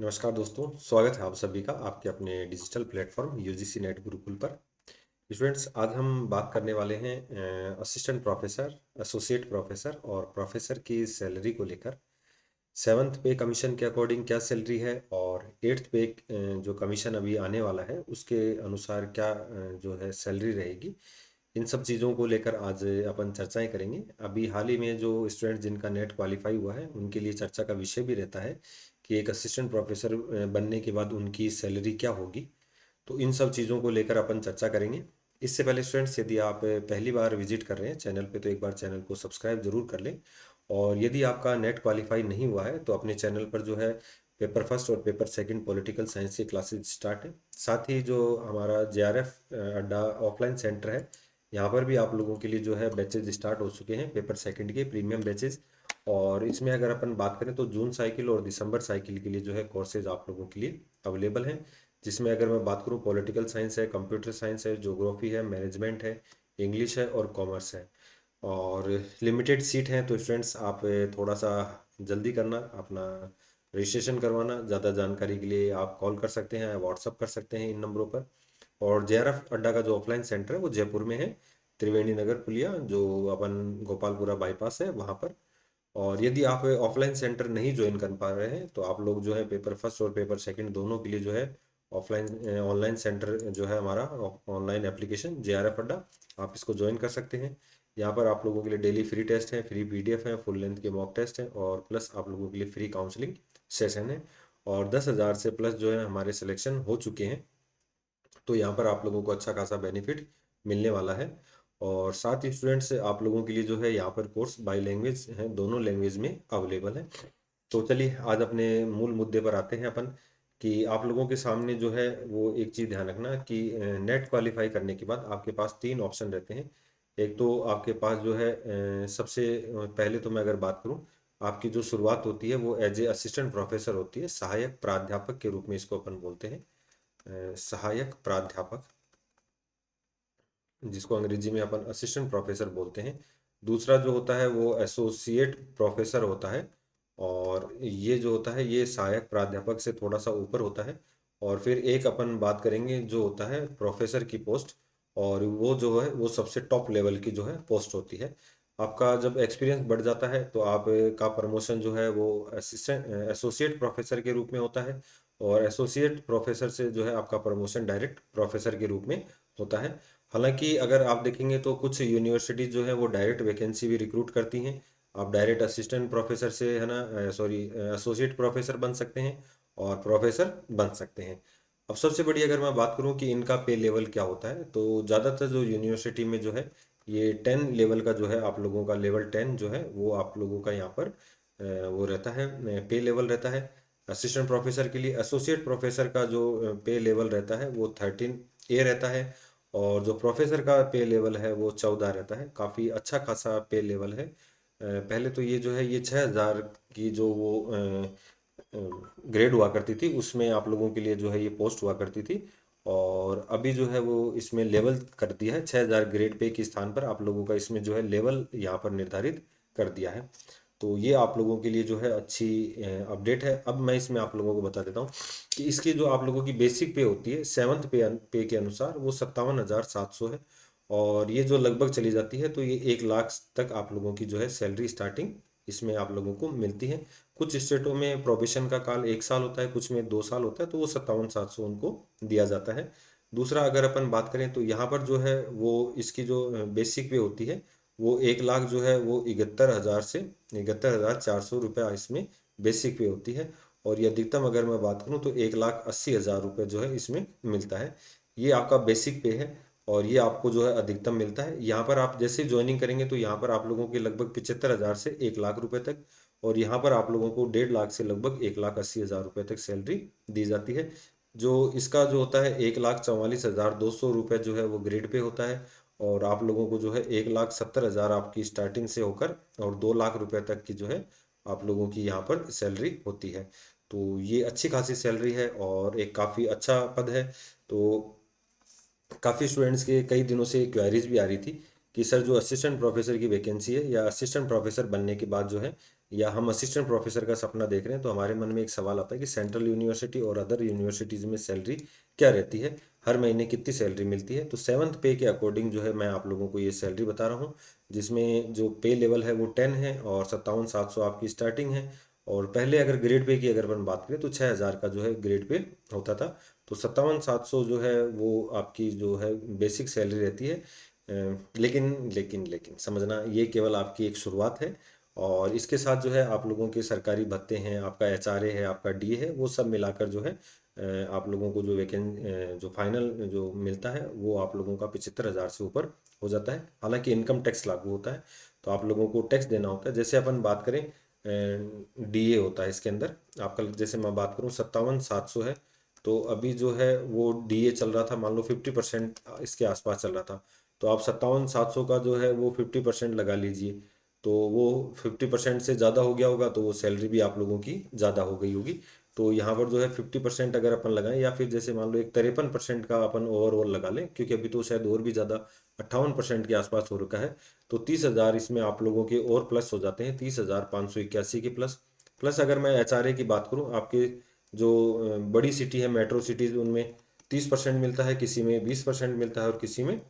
नमस्कार दोस्तों, स्वागत है आप सभी का आपके अपने digital platform UGC net Gurukul पर। स्टूडेंट्स, आज हम बात करने वाले हैं असिस्टेंट प्रोफेसर, एसोसिएट प्रोफेसर और प्रोफेसर की सैलरी को लेकर। सेवन्थ पे कमीशन के अकॉर्डिंग क्या सैलरी है और एट्थ पे जो कमीशन अभी आने वाला है उसके अनुसार क्या जो है सैलरी रहेगी। इन सब चीज़ों को लेकर आज अपन चर्चाएं करेंगे। अभी हाल ही में जो स्टूडेंट जिनका नेट क्वालिफाई हुआ है उनके लिए चर्चा का विषय भी रहता है कि एक असिस्टेंट प्रोफेसर बनने के बाद उनकी सैलरी क्या होगी। तो इन सब चीज़ों को लेकर अपन चर्चा करेंगे। इससे पहले स्टूडेंट्स, यदि आप पहली बार विजिट कर रहे हैं चैनल पे तो एक बार चैनल को सब्सक्राइब जरूर कर लें। और यदि आपका नेट क्वालिफाई नहीं हुआ है तो अपने चैनल पर जो है पेपर फर्स्ट और पेपर सेकंड पॉलिटिकल साइंस की क्लासेज स्टार्ट है। साथ ही जो हमारा जेआरएफ अड्डा ऑफलाइन सेंटर है, यहाँ पर भी आप लोगों के लिए जो है बैचेज स्टार्ट हो चुके हैं, पेपर सेकंड के प्रीमियम बैचेज। और इसमें अगर अपन बात करें तो जून साइकिल और दिसंबर साइकिल के लिए जो है कोर्सेज आप लोगों के लिए अवेलेबल हैं। जिसमें अगर मैं बात करूँ, पॉलिटिकल साइंस है, कंप्यूटर साइंस है, ज्योग्राफी है, मैनेजमेंट है, इंग्लिश है और कॉमर्स है। और लिमिटेड सीट हैं तो स्टूडेंट्स आप थोड़ा सा जल्दी करना, अपना रजिस्ट्रेशन करवाना। ज़्यादा जानकारी के लिए आप कॉल कर सकते हैं, व्हाट्सअप कर सकते हैं इन नंबरों पर। और जेआरएफ अड्डा का जो ऑफलाइन सेंटर है वो जयपुर में है, त्रिवेणी नगर पुलिया, जो अपन गोपालपुरा बाईपास है वहाँ पर। और यदि आप ऑफलाइन सेंटर नहीं ज्वाइन कर पा रहे हैं तो आप लोग जो है पेपर फर्स्ट और पेपर सेकंड दोनों के लिए जो है ऑफलाइन ऑनलाइन सेंटर जो है हमारा ऑनलाइन एप्लीकेशन जेआरएफ अड्डा, आप इसको ज्वाइन कर सकते हैं। यहाँ पर आप लोगों के लिए डेली फ्री टेस्ट है, फ्री पीडीएफ है, फुल लेंथ के मॉक टेस्ट हैं और प्लस आप लोगों के लिए फ्री काउंसलिंग सेशन है। और 10,000 से प्लस जो है हमारे सिलेक्शन हो चुके हैं। तो यहाँ पर आप लोगों को अच्छा खासा बेनिफिट मिलने वाला है। और साथ ही स्टूडेंट्स, आप लोगों के लिए जो है यहाँ पर कोर्स बाई लैंग्वेज है, दोनों लैंग्वेज में अवेलेबल है। तो चलिए आज अपने मूल मुद्दे पर आते हैं अपन, कि आप लोगों के सामने जो है वो एक चीज़ ध्यान रखना कि नेट क्वालिफाई करने के बाद आपके पास तीन ऑप्शन रहते हैं। एक तो आपके पास जो है सबसे पहले तो मैं अगर बात करूं, आपकी जो शुरुआत होती है वो एज ए असिस्टेंट प्रोफेसर होती है, सहायक प्राध्यापक के रूप में इसको अपन बोलते हैं, सहायक प्राध्यापक, जिसको अंग्रेजी में अपन असिस्टेंट प्रोफेसर बोलते हैं। दूसरा जो होता है वो एसोसिएट प्रोफेसर होता है, और ये जो होता है ये सहायक प्राध्यापक से थोड़ा सा ऊपर होता है। और फिर एक अपन बात करेंगे जो होता है प्रोफेसर की पोस्ट, और वो जो है वो सबसे टॉप लेवल की जो है पोस्ट होती है। आपका जब एक्सपीरियंस बढ़ जाता है तो आप का प्रमोशन जो है वो असिस्टेंट एसोसिएट प्रोफेसर के रूप में होता है। और एसोसिएट प्रोफेसर से जो है आपका प्रमोशन डायरेक्ट प्रोफेसर के रूप में होता है। हालांकि अगर आप देखेंगे तो कुछ यूनिवर्सिटी जो है वो डायरेक्ट वैकेंसी भी रिक्रूट करती हैं। आप डायरेक्ट असिस्टेंट प्रोफेसर से है ना, सॉरी, एसोसिएट प्रोफेसर बन सकते हैं और प्रोफेसर बन सकते हैं। अब सबसे बड़ी अगर मैं बात करूं कि इनका पे लेवल क्या होता है, तो ज़्यादातर जो यूनिवर्सिटी में जो है ये 10 लेवल का जो है आप लोगों का लेवल 10 जो है वो आप लोगों का यहाँ पर वो रहता है, पे लेवल रहता है। असिस्टेंट प्रोफेसर के लिए एसोसिएट प्रोफेसर का जो पे लेवल रहता है वो 13A रहता है। और जो प्रोफेसर का पे लेवल है वो 14 रहता है, काफ़ी अच्छा खासा पे लेवल है। पहले तो ये जो है ये 6,000 की जो वो ग्रेड हुआ करती थी उसमें आप लोगों के लिए जो है ये पोस्ट हुआ करती थी। और अभी जो है वो इसमें लेवल कर दिया है, 6,000 ग्रेड पे के स्थान पर आप लोगों का इसमें जो है लेवल यहाँ पर निर्धारित कर दिया है। तो ये आप लोगों के लिए जो है अच्छी अपडेट है। अब मैं इसमें आप लोगों को बता देता हूँ कि इसकी जो आप लोगों की बेसिक पे होती है सेवन्थ पे के अनुसार वो 57,700 है। और ये जो लगभग चली जाती है तो ये 1 लाख तक आप लोगों की जो है सैलरी स्टार्टिंग इसमें आप लोगों को मिलती है। कुछ स्टेटों में प्रोबेशन का काल 1 साल होता है, कुछ में 2 साल होता है, तो वो 57,700 उनको दिया जाता है। दूसरा अगर अपन बात करें तो यहाँ पर जो है वो इसकी जो बेसिक पे होती है वो 1 लाख जो है वो 71,000 से 71,400 रुपया इसमें बेसिक पे होती है। और ये अधिकतम अगर मैं बात करूँ तो 1,80,000 रुपये जो है इसमें मिलता है। ये आपका बेसिक पे है और ये आपको जो है अधिकतम मिलता है। यहाँ पर आप जैसे ज्वाइनिंग करेंगे तो यहाँ पर आप लोगों के लगभग 75,000 से 1 लाख रुपए तक, और यहाँ पर आप लोगों को 1.5 लाख से लगभग 1,80,000 रुपये तक सैलरी दी जाती है। जो इसका जो होता है 1,44,200 रुपये जो है वो ग्रेड पे होता है। और आप लोगों को जो है 1,70,000 आपकी स्टार्टिंग से होकर और 2 लाख रुपए तक की जो है आप लोगों की यहाँ पर सैलरी होती है। तो ये अच्छी खासी सैलरी है और एक काफ़ी अच्छा पद है। तो काफ़ी स्टूडेंट्स के कई दिनों से क्वेरीज भी आ रही थी कि सर जो असिस्टेंट प्रोफेसर की वैकेंसी है या असिस्टेंट प्रोफेसर बनने के बाद जो है या हम असिस्टेंट प्रोफेसर का सपना देख रहे हैं, तो हमारे मन में एक सवाल आता है कि सेंट्रल यूनिवर्सिटी और अदर यूनिवर्सिटीज़ में सैलरी क्या रहती है, हर महीने कितनी सैलरी मिलती है। तो सेवन्थ पे के अकॉर्डिंग जो है मैं आप लोगों को ये सैलरी बता रहा हूँ, जिसमें जो पे लेवल है वो 10 है और 57,700 आपकी स्टार्टिंग है। और पहले अगर ग्रेड पे की अगर अपन बात करें तो 6,000 का जो है ग्रेड पे होता था। तो 57,700 जो है वो आपकी जो है बेसिक सैलरी रहती है। लेकिन समझना, ये केवल आपकी एक शुरुआत है। और इसके साथ जो है आप लोगों के सरकारी भत्ते हैं, आपका एचआरए है, आपका डीए है, वो सब मिलाकर जो है आप लोगों को जो फाइनल जो मिलता है वो आप लोगों का 75,000 से ऊपर हो जाता है। हालांकि इनकम टैक्स लागू होता है, तो आप लोगों को टैक्स देना होता है। जैसे अपन बात करें, डीए होता है इसके अंदर आपका, जैसे मैं बात करूं 57,700 है, तो अभी जो है वो डीए चल रहा था, मान लो 50% इसके आसपास चल रहा था। तो आप 57,700 का जो है वो 50% लगा लीजिए, तो वो 50% से ज़्यादा हो गया होगा, तो वो सैलरी भी आप लोगों की ज़्यादा हो गई होगी। तो यहाँ पर जो है 50% अगर अपन लगाएं, या फिर जैसे मान लो एक 53% का अपन ओवरऑल लगा लें, क्योंकि अभी तो शायद और भी ज़्यादा 58% के आसपास हो रखा है। तो 30,000 इसमें आप लोगों के और प्लस हो जाते हैं, 30,581 के प्लस। प्लस अगर मैं एचआरए की बात करूँ, आपके जो बड़ी सिटी है, मेट्रो सिटीज़, उनमें 30% मिलता है, किसी में 20% मिलता है और किसी में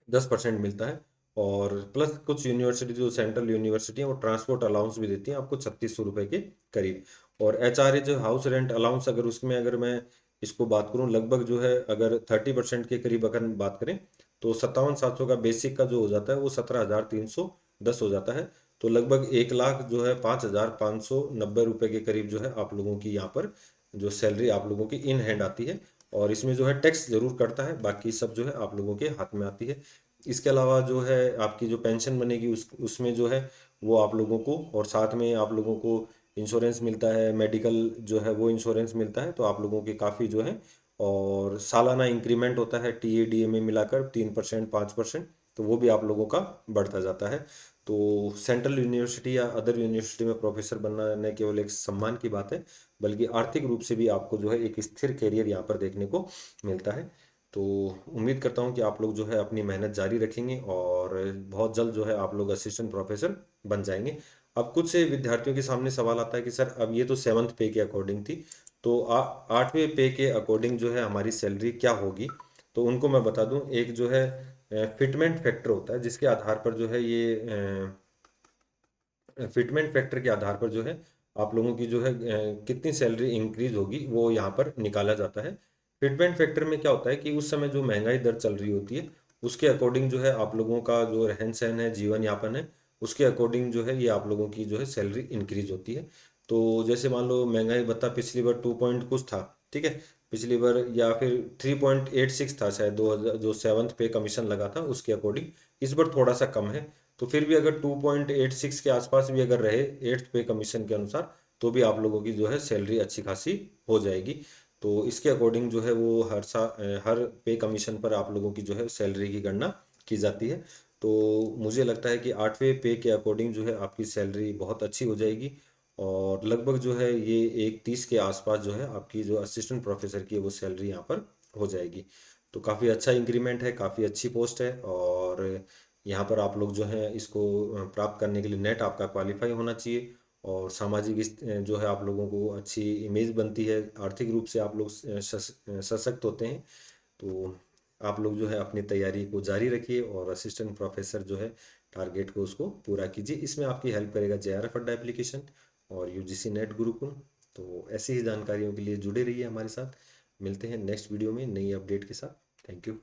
10% मिलता है। और प्लस कुछ यूनिवर्सिटी जो सेंट्रल यूनिवर्सिटी है वो ट्रांसपोर्ट अलाउंस भी देती हैं आपको 3600 रुपये के करीब। और एचआरए जो हाउस रेंट अलाउंस, अगर उसमें अगर मैं इसको बात करूं, लगभग जो है अगर 30% के करीब अगर बात करें, तो 57,700 का बेसिक का जो हो जाता है वो 17,310 हो जाता है। तो लगभग 1,00,000 जो है 5,590 रुपये के करीब जो है आप लोगों की यहाँ पर जो सैलरी आप लोगों की इन हैंड आती है। और इसमें जो है टैक्स जरूर कटता है, बाकी सब जो है आप लोगों के हाथ में आती है। इसके अलावा जो है आपकी जो पेंशन बनेगी उसमें जो है वो आप लोगों को, और साथ में आप लोगों को इंश्योरेंस मिलता है, मेडिकल जो है वो इंश्योरेंस मिलता है, तो आप लोगों के काफ़ी जो है। और सालाना इंक्रीमेंट होता है टीए डीए में मिलाकर 3% 5%, तो वो भी आप लोगों का बढ़ता जाता है। तो सेंट्रल यूनिवर्सिटी या अदर यूनिवर्सिटी में प्रोफेसर बनना न केवल एक सम्मान की बात है, बल्कि आर्थिक रूप से भी आपको जो है एक स्थिर करियर यहाँ पर देखने को मिलता है। तो उम्मीद करता हूँ कि आप लोग जो है अपनी मेहनत जारी रखेंगे और बहुत जल्द जो है आप लोग असिस्टेंट प्रोफेसर बन जाएंगे। अब कुछ से विद्यार्थियों के सामने सवाल आता है कि सर अब ये तो सेवन्थ पे के अकॉर्डिंग थी, तो 8वें पे के अकॉर्डिंग जो है हमारी सैलरी क्या होगी। तो उनको मैं बता दूं, एक जो है फिटमेंट फैक्टर होता है, जिसके आधार पर जो है ये फिटमेंट फैक्टर के आधार पर जो है आप लोगों की जो है कितनी सैलरी इंक्रीज होगी वो यहाँ पर निकाला जाता है। फिटमेंट फैक्टर में क्या होता है कि उस समय जो महंगाई दर चल रही होती है उसके अकॉर्डिंग जो है आप लोगों का जो रहन सहन है, जीवन यापन है, उसके अकॉर्डिंग जो है ये आप लोगों की जो है सैलरी इंक्रीज होती है। तो जैसे मान लो महंगाई भत्ता पिछली बार 2 पॉइंट कुछ था, ठीक है, पिछली बार, या फिर 3.86 था शायद 2000, जो सेवन्थ पे कमीशन लगा था उसके अकॉर्डिंग। इस बार थोड़ा सा कम है, तो फिर भी अगर 2.86 के आसपास भी अगर रहे एट्थ पे कमीशन के अनुसार, तो भी आप लोगों की जो है सैलरी अच्छी खासी हो जाएगी। तो इसके अकॉर्डिंग जो है वो हर पे कमीशन पर आप लोगों की जो है सैलरी की गणना की जाती है। तो मुझे लगता है कि 8वें पे के अकॉर्डिंग जो है आपकी सैलरी बहुत अच्छी हो जाएगी। और लगभग जो है ये 1,30 के आसपास जो है आपकी जो असिस्टेंट प्रोफेसर की है वो सैलरी यहाँ पर हो जाएगी। तो काफ़ी अच्छा इंक्रीमेंट है, काफ़ी अच्छी पोस्ट है। और यहाँ पर आप लोग जो हैं इसको प्राप्त करने के लिए नेट आपका क्वालिफाई होना चाहिए, और सामाजिक जो है आप लोगों को अच्छी इमेज बनती है, आर्थिक रूप से आप लोग सशक्त होते हैं। तो आप लोग जो है अपनी तैयारी को जारी रखिए और असिस्टेंट प्रोफेसर जो है टारगेट को उसको पूरा कीजिए। इसमें आपकी हेल्प करेगा जेआरएफ अड्डा एप्लीकेशन और यूजीसी नेट गुरुकुल। तो ऐसी ही जानकारियों के लिए जुड़े रहिए हमारे साथ। मिलते हैं नेक्स्ट वीडियो में नई अपडेट के साथ। Thank you.